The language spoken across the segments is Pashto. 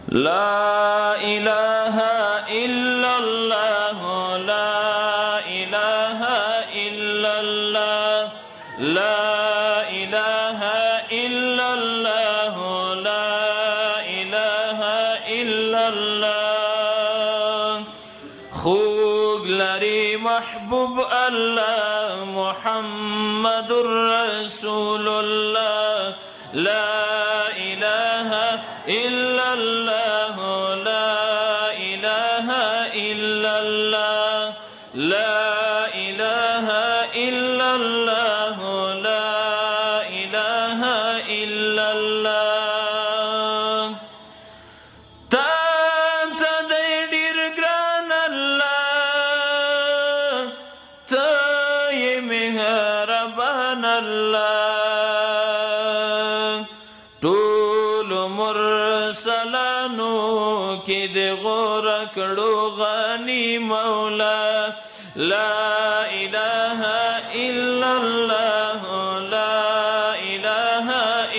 لا إله إلا الله لا إله إلا الله لا إله إلا الله لا إله إلا الله خوب لري محبوب الله محمد رسول الله لا إله إلا الله لا إله إلا الله لا إله إلا الله لا إله إلا الله تا دير گران الله تا مهربان الله طول مرسلانو کی دے غور کڑو غنی مولا لا إله إلا الله لا إله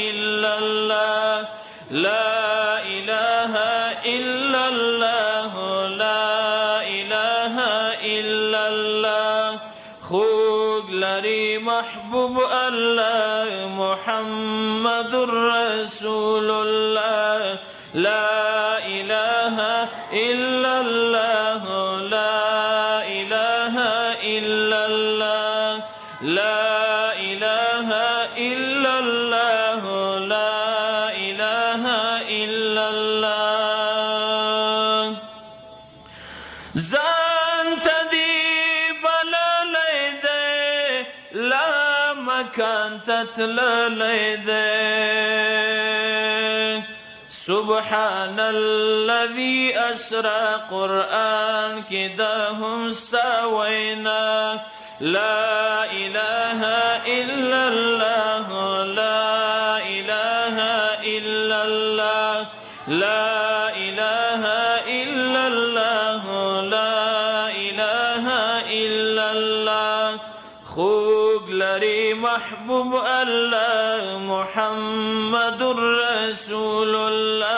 إلا الله لا إله إلا الله لا إله إلا الله خوب لري محبوب الله محمد رسول الله لا إله إلا الله لا إله إلا الله لا إله إلا الله لا إله إلا الله زانت دي بلاليدي لا مكان تتلاليدي سبحان الذي أسرى قرآن كداهم سوينا لا إله إلا الله لا إله إلا الله لا إله إلا الله لا إله إلا الله خوب لري محبوب الله محمد رسول الله